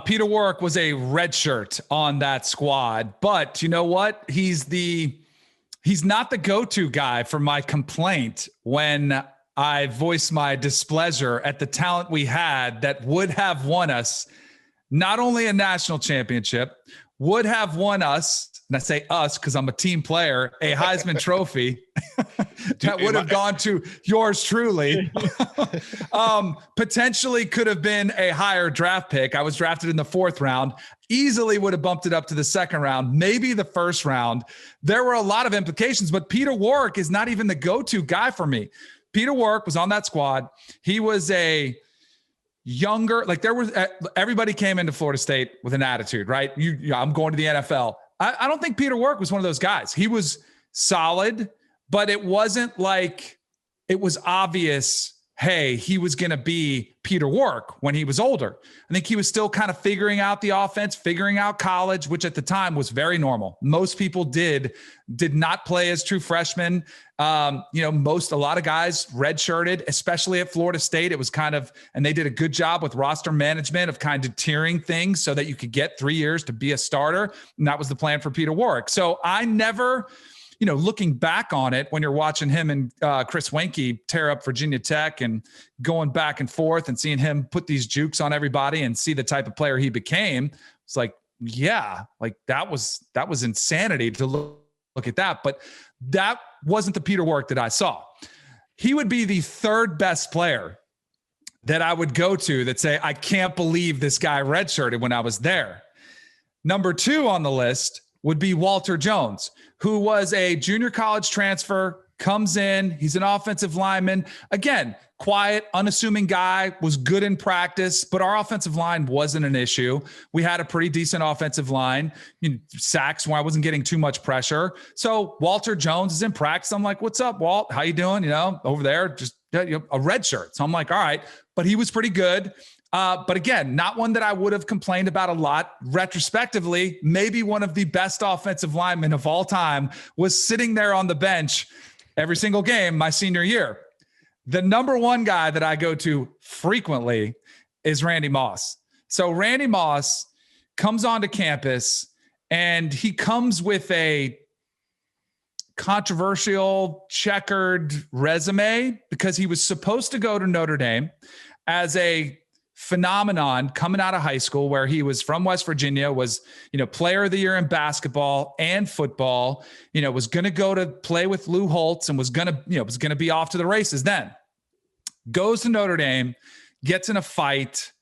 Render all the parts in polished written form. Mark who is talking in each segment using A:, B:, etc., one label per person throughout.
A: Peter Warrick was a redshirt on that squad, but you know what? He's not the go-to guy for my complaint when I voiced my displeasure at the talent we had that would have won us not only a national championship, would have won us, and I say us because I'm a team player, a Heisman Trophy that would have gone to yours truly. Potentially could have been a higher draft pick. I was drafted in the 4th round. Easily would have bumped it up to the 2nd round, maybe the 1st round. There were a lot of implications, but Peter Warrick is not even the go-to guy for me. Peter Warrick was on that squad. He was a younger, everybody came into Florida State with an attitude, right? I'm going to the NFL. I don't think Peter Warrick was one of those guys. He was solid, but it wasn't like it was obvious, hey, he was going to be Peter Warrick when he was older. I think he was still kind of figuring out the offense, figuring out college, which at the time was very normal. Most people did not play as true freshmen. A lot of guys redshirted, especially at Florida State. It was and they did a good job with roster management of kind of tiering things so that you could get 3 years to be a starter. And that was the plan for Peter Warrick. So I never, looking back on it, when you're watching him and Chris Weinke tear up Virginia Tech and going back and forth and seeing him put these jukes on everybody and see the type of player he became, it's like, yeah, like that was insanity to look at that. But that wasn't the Peter Warrick that I saw. He would be the 3rd best player that I would go to that say, I can't believe this guy redshirted when I was there. Number 2 on the list would be Walter Jones, who was a junior college transfer, comes in, he's an offensive lineman. Again, quiet, unassuming guy, was good in practice, but our offensive line wasn't an issue. We had a pretty decent offensive line, sacks where I wasn't getting too much pressure. So Walter Jones is in practice. I'm like, what's up, Walt? How you doing? Over there, just a red shirt. So I'm like, all right, but he was pretty good. But again, not one that I would have complained about a lot. Retrospectively, maybe one of the best offensive linemen of all time was sitting there on the bench every single game my senior year. The number 1 guy that I go to frequently is Randy Moss. So Randy Moss comes onto campus and he comes with a controversial, checkered resume because he was supposed to go to Notre Dame as a phenomenon coming out of high school, where he was from West Virginia, was, player of the year in basketball and football, was going to go to play with Lou Holtz and was going to be off to the races. Then goes to Notre Dame, gets in a fight,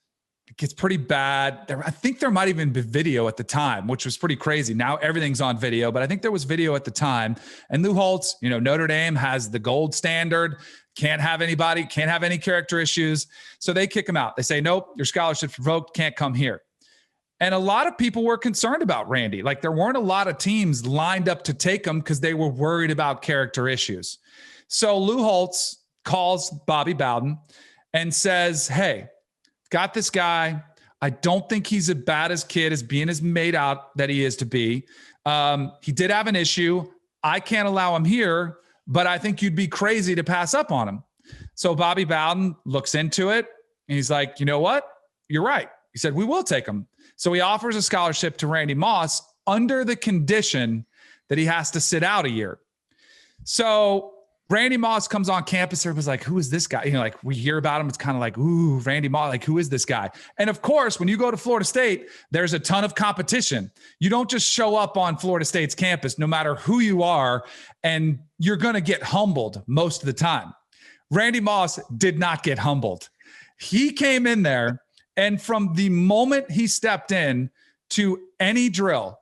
A: gets pretty bad. I think there might even be video at the time, which was pretty crazy. Now everything's on video, but I think there was video at the time. And Lou Holtz, Notre Dame has the gold standard. Can't have any character issues. So they kick him out. They say, nope, your scholarship's revoked, can't come here. And a lot of people were concerned about Randy. Like, there weren't a lot of teams lined up to take him because they were worried about character issues. So Lou Holtz calls Bobby Bowden and says, hey, got this guy. I don't think he's as bad as kid as being as made out that he is to be. He did have an issue. I can't allow him here, but I think you'd be crazy to pass up on him. So Bobby Bowden looks into it, and he's like, you know what? You're right. He said, we will take him. So he offers a scholarship to Randy Moss under the condition that he has to sit out a year. So Randy Moss comes on campus. Everybody's like, who is this guy? Like, we hear about him. It's kind of like, ooh, Randy Moss. Like, who is this guy? And of course, when you go to Florida State, there's a ton of competition. You don't just show up on Florida State's campus, no matter who you are, and you're going to get humbled most of the time. Randy Moss did not get humbled. He came in there, and from the moment he stepped in to any drill,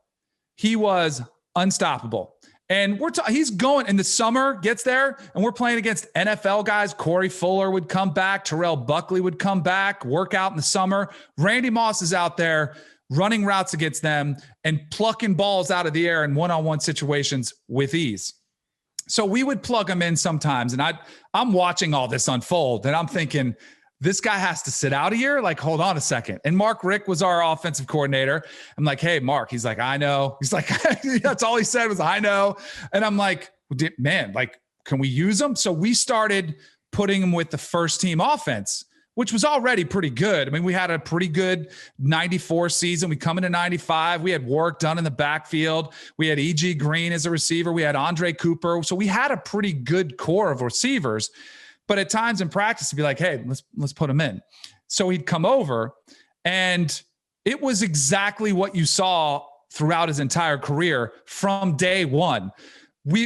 A: he was unstoppable. And he's going in the summer, gets there, and we're playing against NFL guys. Corey Fuller would come back. Terrell Buckley would come back, work out in the summer. Randy Moss is out there running routes against them and plucking balls out of the air in one-on-one situations with ease. So we would plug him in sometimes, and I'm watching all this unfold, and I'm thinking, this guy has to sit out a year? Like, hold on a second. And Mark Rick was our offensive coordinator. I'm like, hey, Mark. He's like, I know. He's like, that's all he said was, I know. And I'm like, man, like, can we use him? So we started putting him with the first team offense which was already pretty good. I mean, we had a pretty good 94 season. We come into 95. We had Warrick done in the backfield. We had E.G. Green as a receiver. We had Andre Cooper. So we had a pretty good core of receivers. But at times in practice, to be like, hey, let's put him in. So he'd come over, and it was exactly what you saw throughout his entire career from day one.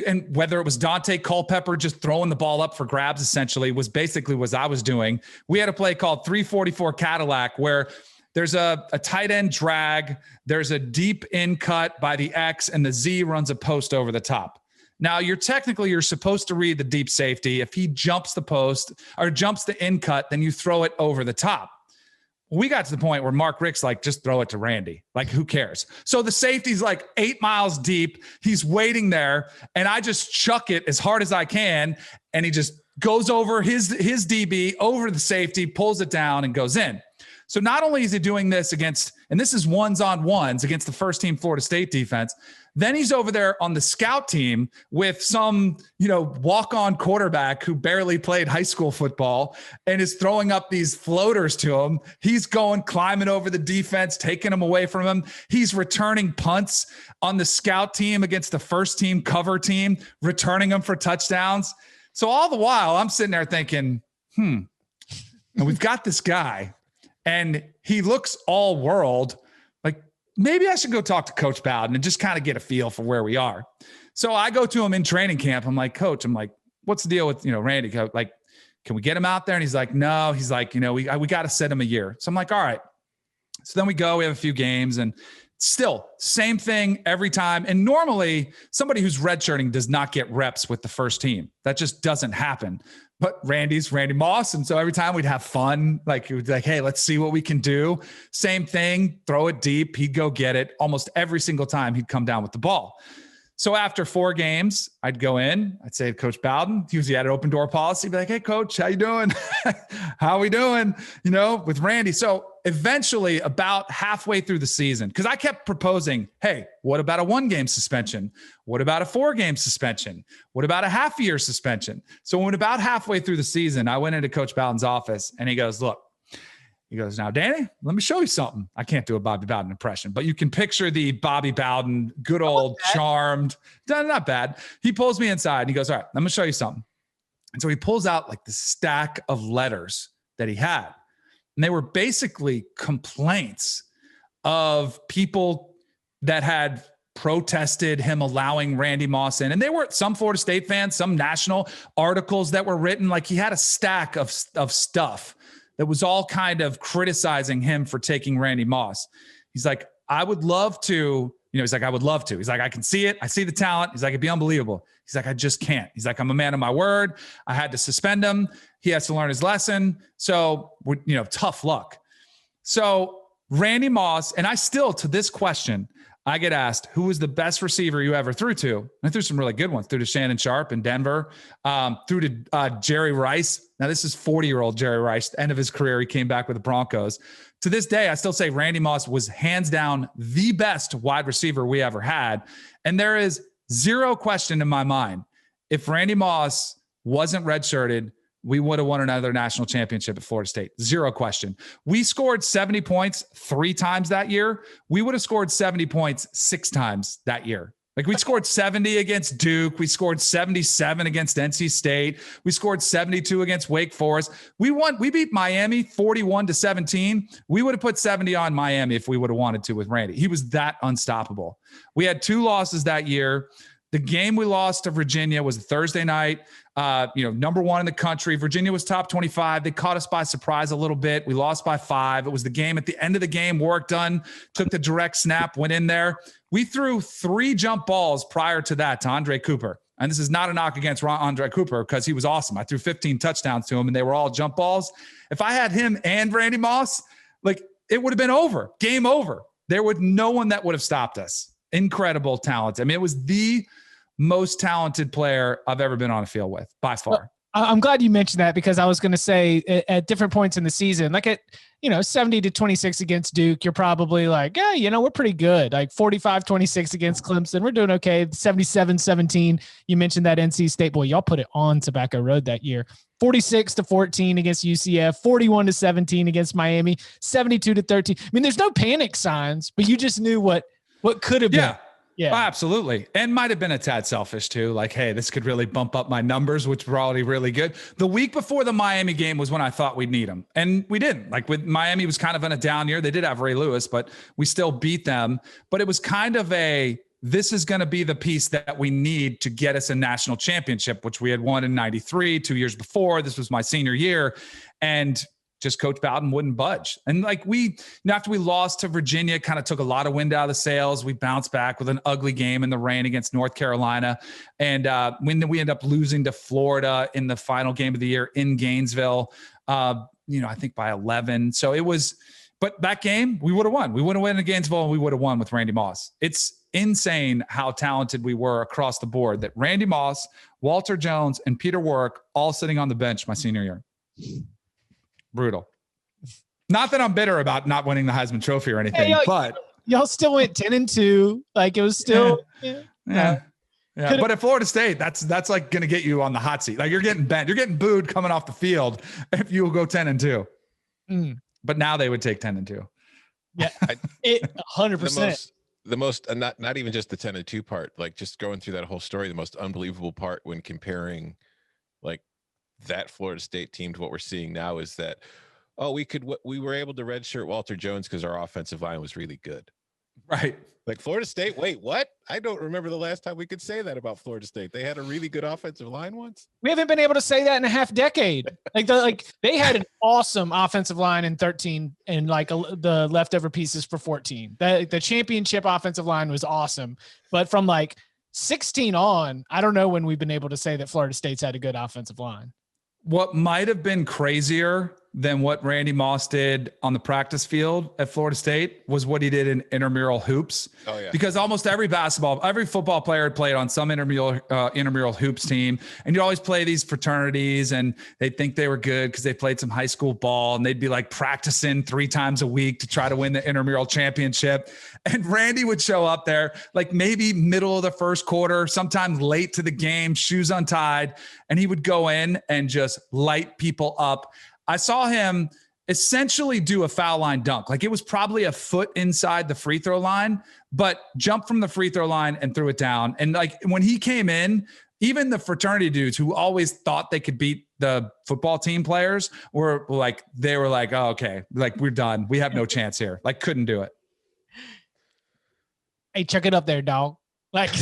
A: And whether it was Dante Culpepper just throwing the ball up for grabs, essentially, was basically what I was doing. We had a play called 344 Cadillac where there's a tight end drag, there's a deep in cut by the X, and the Z runs a post over the top. Now, you're supposed to read the deep safety. If he jumps the post or jumps the in cut, then you throw it over the top. We got to the point where Mark Richt's like, just throw it to Randy. Like, who cares? So the safety's like 8 miles deep. He's waiting there, and I just chuck it as hard as I can, and he just goes over his DB, over the safety, pulls it down, and goes in. So not only is he doing this against, and this is ones-on-ones against the first-team Florida State defense, then he's over there on the scout team with some, walk-on quarterback who barely played high school football and is throwing up these floaters to him. He's climbing over the defense, taking them away from him. He's returning punts on the scout team against the first-team cover team, returning them for touchdowns. So all the while, I'm sitting there thinking, and we've got this guy, and he looks all world. Like, maybe I should go talk to Coach Bowden and just kind of get a feel for where we are. So I go to him in training camp. I'm like, Coach, what's the deal with, Randy? Like, can we get him out there? And he's like, no. He's like, we got to set him a year. So I'm like, all right. So then we have a few games, and still same thing every time. And normally somebody who's redshirting does not get reps with the first team. That just doesn't happen. But Randy's Randy Moss. And so every time we'd have fun, like, it was like, hey, let's see what we can do. Same thing, throw it deep. He'd go get it. Almost every single time he'd come down with the ball. So after 4 games, I'd go in, I'd say to Coach Bowden, he usually had an open door policy, be like, hey, Coach, how you doing? How we doing? With Randy. So eventually about halfway through the season, because I kept proposing, hey, what about a 1-game suspension? What about a 4-game suspension? What about a half-year suspension? So when about halfway through the season, I went into Coach Bowden's office, and he goes, look, now, Danny, let me show you something. I can't do a Bobby Bowden impression, but you can picture the Bobby Bowden, good old charmed, not bad. He pulls me inside, and he goes, all right, I'm going to show you something. And so he pulls out like the stack of letters that he had. And they were basically complaints of people that had protested him allowing Randy Moss in. And they were some Florida State fans, some national articles that were written. Like, he had a stack of stuff that was all kind of criticizing him for taking Randy Moss. He's like, I would love to, he's like, I would love to. He's like, I can see it. I see the talent. He's like, it'd be unbelievable. He's like, I just can't. He's like, I'm a man of my word. I had to suspend him. He has to learn his lesson. So, tough luck. So Randy Moss, and I still, to this question, I get asked, who was the best receiver you ever threw to? And I threw some really good ones. Threw to Shannon Sharp in Denver. Threw to Jerry Rice. Now, this is 40-year-old Jerry Rice. End of his career, he came back with the Broncos. To this day, I still say Randy Moss was hands down the best wide receiver we ever had. And there is zero question in my mind. If Randy Moss wasn't redshirted, we would have won another national championship at Florida State. Zero question. We scored 70 points 3 times that year. We would have scored 70 points 6 times that year. Like, we scored 70 against Duke. We scored 77 against NC State. We scored 72 against Wake Forest. We beat Miami 41-17. We would have put 70 on Miami if we would have wanted to with Randy. He was that unstoppable. We had 2 losses that year. The game we lost to Virginia was a Thursday night, number 1 in the country. Virginia was top 25. They caught us by surprise a little bit. We lost by 5. It was the game at the end of the game. Warrick Dunn took the direct snap, went in there. We threw 3 jump balls prior to that to Andre Cooper. And this is not a knock against Andre Cooper, because he was awesome. I threw 15 touchdowns to him, and they were all jump balls. If I had him and Randy Moss, it would have been over. Game over. There would no one that would have stopped us. Incredible talent. I mean, it was the most talented player I've ever been on a field with, by far.
B: I'm glad you mentioned that, because I was going to say at different points in the season, like at, 70-26 against Duke, you're probably like, yeah, we're pretty good. Like 45-26 against Clemson, we're doing okay. 77-17. You mentioned that NC State, boy, y'all put it on Tobacco Road that year. 46-14 against UCF, 41-17 against Miami, 72-13. I mean, there's no panic signs, but you just knew what could have been. Yeah,
A: oh, absolutely. And might have been a tad selfish too. Like, hey, this could really bump up my numbers, which were already really good. The week before the Miami game was when I thought we'd need them. And we didn't. Like, with Miami was kind of in a down year. They did have Ray Lewis, but we still beat them. But it was kind of this is going to be the piece that we need to get us a national championship, which we had won in 93, 2 years before. This was my senior year. And just Coach Bowden wouldn't budge. And like after we lost to Virginia, kind of took a lot of wind out of the sails. We bounced back with an ugly game in the rain against North Carolina. And when we end up losing to Florida in the final game of the year in Gainesville, I think by 11. So but that game we would have won. We would have won in Gainesville and we would have won with Randy Moss. It's insane how talented we were across the board, that Randy Moss, Walter Jones, and Peter Warrick all sitting on the bench my senior year. Brutal. Not that I'm bitter about not winning the Heisman Trophy or anything, but
B: y'all still went 10-2. Like, it was still,
A: yeah. But at Florida State, that's like going to get you on the hot seat. Like, you're getting bent. You're getting booed coming off the field if you will go 10-2. But now they would take 10-2.
B: Yeah, 100%.
C: The most, not even just the 10-2 part, like just going through that whole story, the most unbelievable part when comparing like that Florida State team to what we're seeing now is that, we were able to redshirt Walter Jones because our offensive line was really good.
A: Right.
C: Like Florida State, wait, what? I don't remember the last time we could say that about Florida State. They had a really good offensive line once.
B: We haven't been able to say that in a half decade. They had an awesome offensive line in 13 and the leftover pieces for 14. The championship offensive line was awesome. But from 16 on, I don't know when we've been able to say that Florida State's had a good offensive line.
A: What might have been crazier than what Randy Moss did on the practice field at Florida State was what he did in intramural hoops.
C: Oh, yeah.
A: Because almost every football player had played on some intramural hoops team. And you always play these fraternities and they'd think they were good because they played some high school ball and they'd be like practicing 3 times a week to try to win the intramural championship. And Randy would show up there like maybe middle of the first quarter, sometimes late to the game, shoes untied, and he would go in and just light people up. I saw him essentially do a foul line dunk. Like, it was probably a foot inside the free throw line, but jumped from the free throw line and threw it down. And like, when he came in, even the fraternity dudes who always thought they could beat the football team players were like, oh, okay. Like, we're done. We have no chance here. Like, couldn't do it.
B: Hey, check it up there, dog. Like,